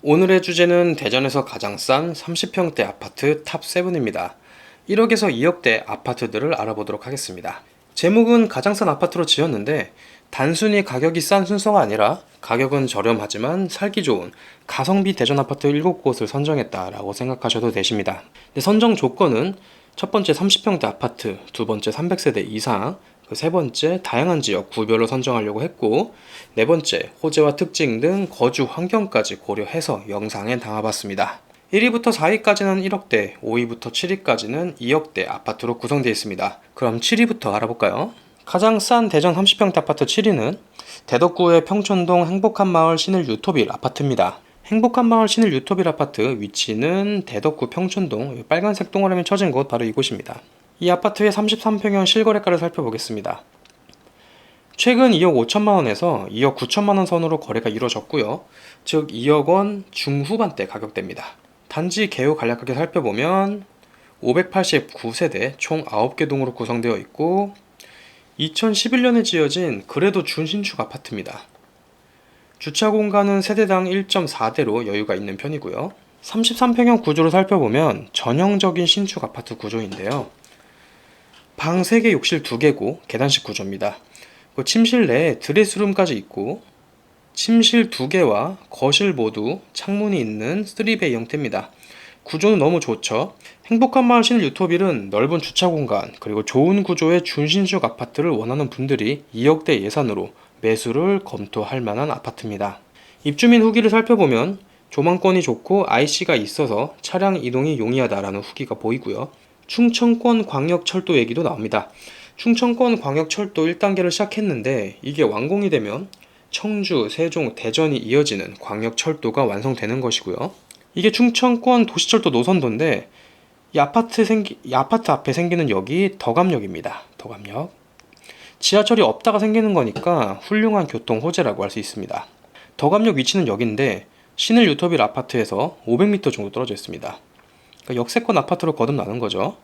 오늘의 주제는 대전에서 가장 싼 30평대 아파트 탑7입니다. 1억에서 2억대 아파트들을 알아보도록 하겠습니다. 제목은 가장 싼 아파트로 지었는데 단순히 가격이 싼 순서가 아니라 가격은 저렴하지만 살기 좋은 가성비 대전 아파트 7곳을 선정했다라고 생각하셔도 되십니다. 선정 조건은 첫 번째 30평대 아파트, 두 번째 300세대 이상, 세 번째 다양한 지역 구별로 선정하려고 했고, 네 번째 호재와 특징 등 거주 환경까지 고려해서 영상에 담아봤습니다. 1위부터 4위까지는 1억대, 5위부터 7위까지는 2억대 아파트로 구성되어 있습니다. 그럼 7위부터 알아볼까요? 가장 싼 대전 30평대 아파트 7위는 대덕구의 평촌동 행복한마을 신일 유토빌 아파트입니다. 행복한마을 신일 유토빌 아파트 위치는 대덕구 평촌동 빨간색 동그라미 쳐진 곳 바로 이곳입니다. 이 아파트의 33평형 실거래가를 살펴보겠습니다. 최근 2억 5천만원에서 2억 9천만원 선으로 거래가 이루어졌고요. 즉 2억 원 중후반대 가격대입니다. 단지 개요 간략하게 살펴보면 589세대 총 9개 동으로 구성되어 있고 2011년에 지어진 그래도 준신축 아파트입니다. 주차 공간은 세대당 1.4대로 여유가 있는 편이고요. 33평형 구조를 살펴보면 전형적인 신축 아파트 구조인데요. 방 3개, 욕실 2개고 계단식 구조입니다. 침실 내에 드레스룸까지 있고 침실 2개와 거실 모두 창문이 있는 3베이 형태입니다. 구조는 너무 좋죠. 행복한마을 신일 유토빌은 넓은 주차 공간 그리고 좋은 구조의 준신축 아파트를 원하는 분들이 2억대 예산으로 매수를 검토할 만한 아파트입니다. 입주민 후기를 살펴보면 조망권이 좋고 IC가 있어서 차량 이동이 용이하다라는 후기가 보이고요. 충청권 광역철도 얘기도 나옵니다. 충청권 광역철도 1단계를 시작했는데 이게 완공이 되면 청주, 세종, 대전이 이어지는 광역철도가 완성되는 것이고요. 이게 충청권 도시철도 노선도인데 이 아파트 앞에 생기는 역이 덕암역입니다. 덕암역. 지하철이 없다가 생기는 거니까 훌륭한 교통 호재라고 할 수 있습니다. 덕암역 위치는 여기인데 신일 유토빌 아파트에서 500m 정도 떨어져 있습니다. 그러니까 역세권 아파트로 거듭나는 거죠.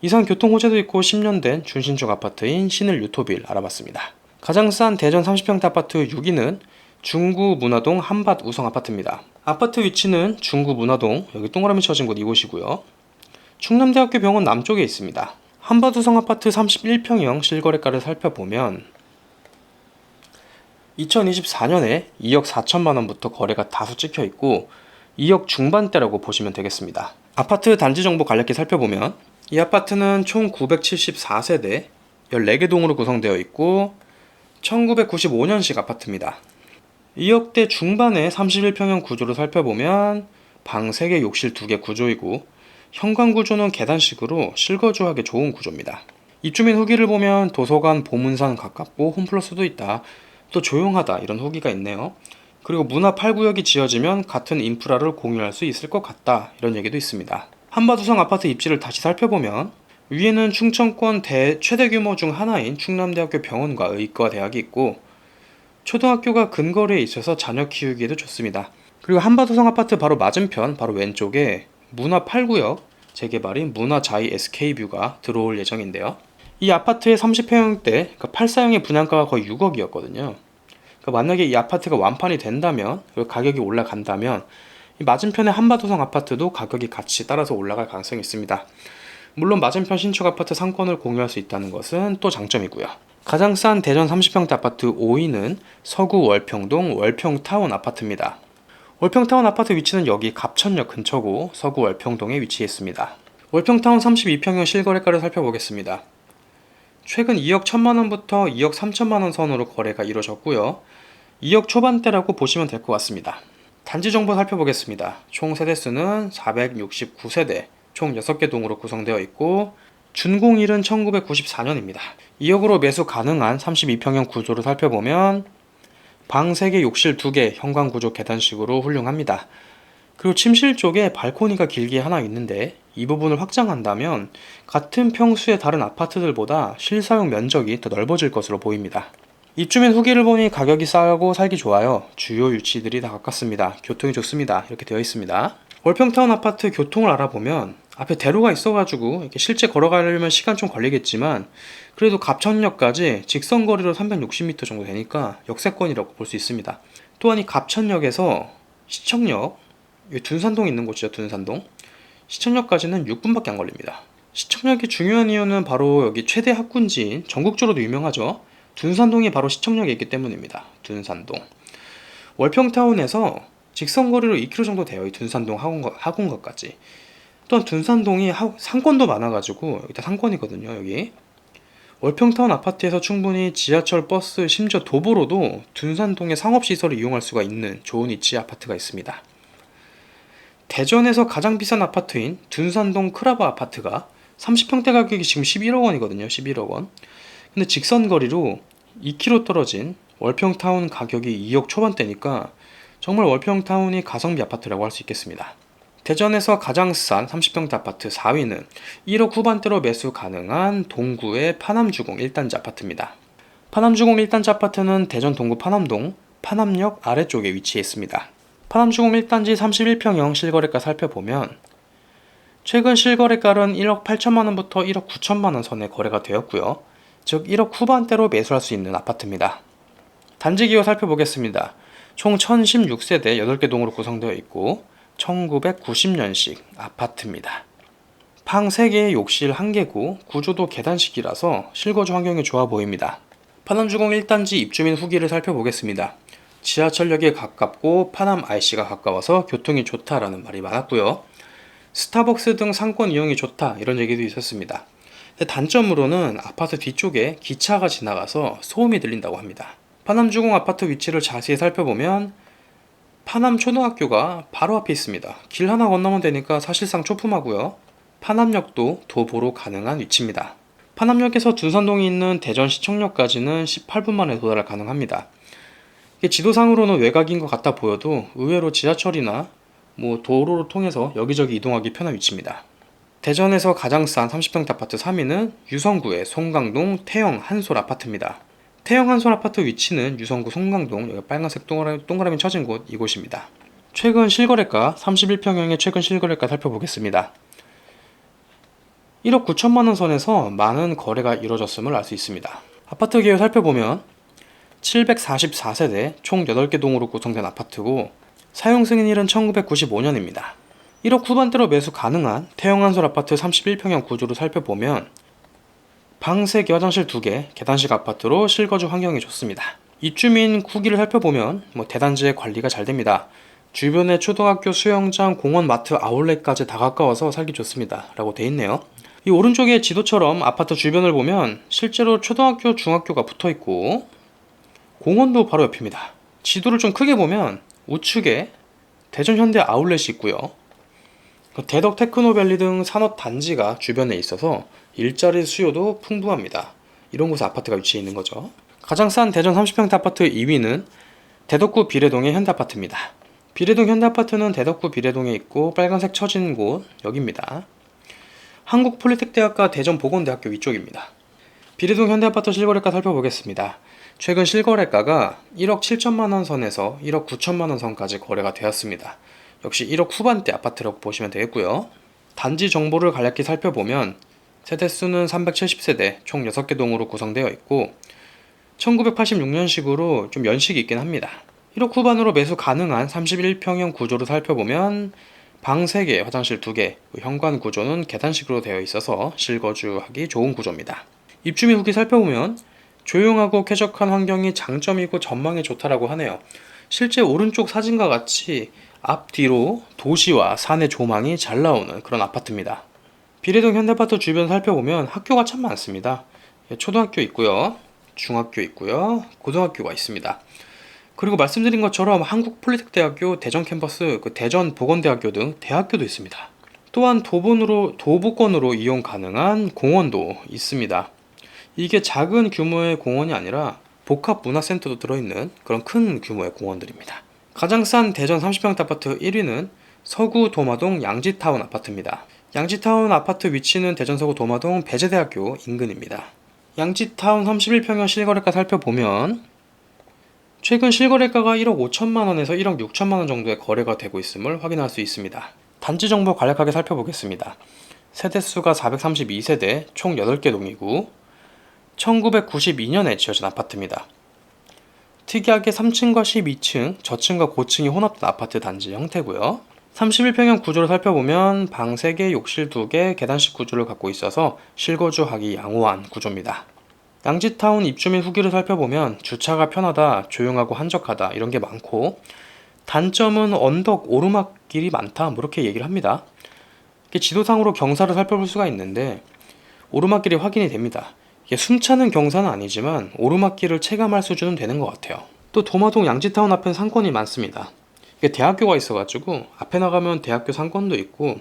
이상 교통 호재도 있고 10년 된 준신축 아파트인 신일 유토빌 알아봤습니다. 가장 싼 대전 30평대 아파트 6위는 중구 문화동 한밭 우성 아파트입니다. 아파트 위치는 중구 문화동 여기 동그라미 쳐진 곳 이곳이고요. 충남대학교 병원 남쪽에 있습니다. 한밭 우성 아파트 31평형 실거래가를 살펴보면 2024년에 2억 4천만원부터 거래가 다수 찍혀 있고 2억 중반대라고 보시면 되겠습니다. 아파트 단지 정보 간략히 살펴보면 이 아파트는 총 974세대 14개 동으로 구성되어 있고 1995년식 아파트입니다. 2억대 중반의 31평형 구조를 살펴보면 방 3개, 욕실 2개 구조이고 현관 구조는 계단식으로 실거주하기 좋은 구조입니다. 입주민 후기를 보면 도서관, 보문산 가깝고 홈플러스도 있다. 또 조용하다 이런 후기가 있네요. 그리고 문화 8구역이 지어지면 같은 인프라를 공유할 수 있을 것 같다 이런 얘기도 있습니다. 한밭우성 아파트 입지를 다시 살펴보면 위에는 충청권 최대 규모 중 하나인 충남대학교 병원과 의과대학이 있고 초등학교가 근거리에 있어서 자녀 키우기에도 좋습니다. 그리고 한밭우성 아파트 바로 맞은편 바로 왼쪽에 문화 8구역 재개발인 문화자이 SK뷰가 들어올 예정인데요. 이 아파트의 30평형대 그러니까 8사형의 분양가가 거의 6억이었거든요. 그러니까 만약에 이 아파트가 완판이 된다면 그리고 가격이 올라간다면 이 맞은편의 한밭우성 아파트도 가격이 같이 따라서 올라갈 가능성이 있습니다. 물론 맞은편 신축 아파트 상권을 공유할 수 있다는 것은 또 장점이고요. 가장 싼 대전 30평대 아파트 5위는 서구 월평동 월평타운 아파트입니다. 월평타운 아파트 위치는 여기 갑천역 근처고 서구 월평동에 위치해 있습니다. 월평타운 32평형 실거래가를 살펴보겠습니다. 최근 2억 1천만원부터 2억 3천만원 선으로 거래가 이루어졌고요. 2억 초반대라고 보시면 될 것 같습니다. 단지 정보 살펴보겠습니다. 총 세대수는 469세대, 총 6개 동으로 구성되어 있고 준공일은 1994년입니다. 2억으로 매수 가능한 32평형 구조를 살펴보면 방 3개, 욕실 2개, 현관 구조 계단식으로 훌륭합니다. 그리고 침실 쪽에 발코니가 길게 하나 있는데 이 부분을 확장한다면 같은 평수의 다른 아파트들보다 실사용 면적이 더 넓어질 것으로 보입니다. 입주민 후기를 보니 가격이 싸고 살기 좋아요. 주요 위치들이 다 가깝습니다. 교통이 좋습니다. 이렇게 되어 있습니다. 월평타운 아파트 교통을 알아보면 앞에 대로가 있어가지고 이렇게 실제 걸어가려면 시간 좀 걸리겠지만 그래도 갑천역까지 직선거리로 360m 정도 되니까 역세권이라고 볼 수 있습니다. 또한 이 갑천역에서 시청역, 여기 둔산동 있는 곳이죠. 둔산동. 시청역까지는 6분밖에 안 걸립니다. 시청역이 중요한 이유는 바로 여기 최대 학군지인, 전국적으로도 유명하죠. 둔산동이 바로 시청역에 있기 때문입니다. 둔산동. 월평타운에서 직선거리로 2km 정도 돼요. 이 둔산동 학원거까지. 또한 둔산동이 상권도 많아가지고 여기 다 상권이거든요. 여기 월평타운 아파트에서 충분히 지하철, 버스, 심지어 도보로도 둔산동의 상업시설을 이용할 수가 있는 좋은 위치의 아파트가 있습니다. 대전에서 가장 비싼 아파트인 둔산동 크라바 아파트가 30평대 가격이 지금 11억 원이거든요. 11억 원. 근데 직선거리로 2km 떨어진 월평타운 가격이 2억 초반대니까 정말 월평타운이 가성비 아파트라고 할 수 있겠습니다. 대전에서 가장 싼 30평대 아파트 4위는 1억 후반대로 매수 가능한 동구의 파남주공 1단지 아파트입니다. 파남주공 1단지 아파트는 대전 동구 파남동 파남역 아래쪽에 위치해 있습니다. 파남주공 1단지 31평형 실거래가 살펴보면 최근 실거래가는 1억 8천만원부터 1억 9천만원 선에 거래가 되었고요. 즉 1억 후반대로 매수할 수 있는 아파트입니다. 단지 기호 살펴보겠습니다. 총 1016세대 8개 동으로 구성되어 있고 1990년식 아파트입니다. 방 3개의 욕실 1개고 구조도 계단식이라서 실거주 환경이 좋아 보입니다. 파남주공 1단지 입주민 후기를 살펴보겠습니다. 지하철역에 가깝고 파남 IC가 가까워서 교통이 좋다라는 말이 많았고요. 스타벅스 등 상권 이용이 좋다 이런 얘기도 있었습니다. 단점으로는 아파트 뒤쪽에 기차가 지나가서 소음이 들린다고 합니다. 파남주공 아파트 위치를 자세히 살펴보면 파남초등학교가 바로 앞에 있습니다. 길 하나 건너면 되니까 사실상 초품하고요. 파남역도 도보로 가능한 위치입니다. 파남역에서 둔산동이 있는 대전시청역까지는 18분 만에 도달 가능합니다. 이게 지도상으로는 외곽인 것 같아 보여도 의외로 지하철이나 도로를 통해서 여기저기 이동하기 편한 위치입니다. 대전에서 가장 싼 30평대 아파트 3위는 유성구의 송강동 태영 한솔 아파트입니다. 태영 한솔 아파트 위치는 유성구 송강동, 여기 빨간색 동그라미 쳐진 곳 이곳입니다. 최근 실거래가 31평형의 최근 실거래가 살펴보겠습니다. 1억 9천만원 선에서 많은 거래가 이루어졌음을 알 수 있습니다. 아파트 계열 살펴보면 744세대 총 8개 동으로 구성된 아파트고 사용 승인일은 1995년입니다. 1억 후반대로 매수 가능한 태영한솔 아파트 31평형 구조를 살펴보면 방 3개, 화장실 2개, 계단식 아파트로 실거주 환경이 좋습니다. 입주민 후기를 살펴보면 대단지의 관리가 잘 됩니다. 주변에 초등학교, 수영장, 공원, 마트, 아울렛까지 다 가까워서 살기 좋습니다 라고 돼 있네요. 이 오른쪽에 지도처럼 아파트 주변을 보면 실제로 초등학교, 중학교가 붙어있고 공원도 바로 옆입니다. 지도를 좀 크게 보면 우측에 대전현대 아울렛이 있고요. 대덕 테크노밸리 등 산업단지가 주변에 있어서 일자리 수요도 풍부합니다. 이런 곳에 아파트가 위치해 있는 거죠. 가장 싼 대전 30평대 아파트 2위는 대덕구 비례동의 현대아파트입니다. 비례동 현대아파트는 대덕구 비례동에 있고 빨간색 쳐진 곳 여기입니다. 한국폴리텍대학과 대전보건대학교 위쪽입니다. 비례동 현대아파트 실거래가 살펴보겠습니다. 최근 실거래가가 1억 7천만원 선에서 1억 9천만원 선까지 거래가 되었습니다. 역시 1억 후반대 아파트라고 보시면 되겠고요. 단지 정보를 간략히 살펴보면 세대수는 370세대 총 6개 동으로 구성되어 있고 1986년식으로 좀 연식이 있긴 합니다. 1억 후반으로 매수 가능한 31평형 구조를 살펴보면 방 3개, 화장실 2개, 현관 구조는 계단식으로 되어 있어서 실거주하기 좋은 구조입니다. 입주민 후기 살펴보면 조용하고 쾌적한 환경이 장점이고 전망이 좋다라고 하네요. 실제 오른쪽 사진과 같이 앞뒤로 도시와 산의 조망이 잘 나오는 그런 아파트입니다. 비례동 현대아파트 주변 살펴보면 학교가 참 많습니다. 초등학교 있고요, 중학교 있고요, 고등학교가 있습니다. 그리고 말씀드린 것처럼 한국폴리텍대학교 대전 캠퍼스, 대전보건대학교 등 대학교도 있습니다. 또한 도보권으로 이용 가능한 공원도 있습니다. 이게 작은 규모의 공원이 아니라 복합문화센터도 들어있는 그런 큰 규모의 공원들입니다. 가장 싼 대전 30평대 아파트 1위는 서구 도마동 양지타운 아파트입니다. 양지타운 아파트 위치는 대전 서구 도마동 배재대학교 인근입니다. 양지타운 31평형 실거래가 살펴보면 최근 실거래가가 1억 5천만원에서 1억 6천만원 정도의 거래가 되고 있음을 확인할 수 있습니다. 단지 정보 간략하게 살펴보겠습니다. 세대수가 432세대 총 8개 동이고 1992년에 지어진 아파트입니다. 특이하게 3층과 12층, 저층과 고층이 혼합된 아파트 단지 형태고요. 31평형 구조를 살펴보면 방 3개, 욕실 2개, 계단식 구조를 갖고 있어서 실거주하기 양호한 구조입니다. 양지타운 입주민 후기를 살펴보면 주차가 편하다, 조용하고 한적하다 이런 게 많고, 단점은 언덕, 오르막길이 많다 이렇게 얘기를 합니다. 지도상으로 경사를 살펴볼 수가 있는데 오르막길이 확인이 됩니다. 이게 숨차는 경사는 아니지만 오르막길을 체감할 수준은 되는 것 같아요. 또 도마동 양지타운 앞엔 상권이 많습니다. 이게 대학교가 있어가지고 앞에 나가면 대학교 상권도 있고,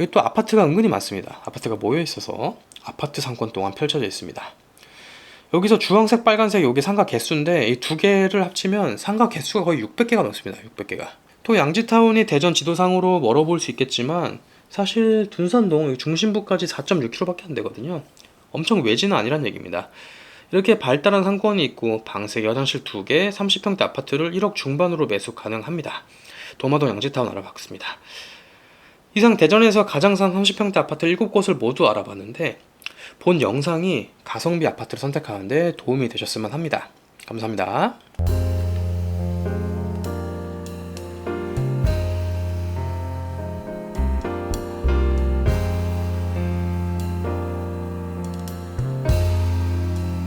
여기 또 아파트가 은근히 많습니다. 아파트가 모여 있어서 아파트 상권 동안 펼쳐져 있습니다. 여기서 주황색, 빨간색 여기 상가 개수인데 이 두 개를 합치면 상가 개수가 거의 600개가 넘습니다. 600개가. 또 양지타운이 대전 지도상으로 멀어 보일 수 있겠지만 사실 둔산동 중심부까지 4.6km밖에 안 되거든요. 엄청 외지는 아니란 얘기입니다. 이렇게 발달한 상권이 있고 방 3개, 화장실 2개, 30평대 아파트를 1억 중반으로 매수 가능합니다. 도마동 양지타운 알아봤습니다. 이상 대전에서 가장 싼 30평대 아파트 7곳을 모두 알아봤는데 본 영상이 가성비 아파트를 선택하는데 도움이 되셨으면 합니다. 감사합니다.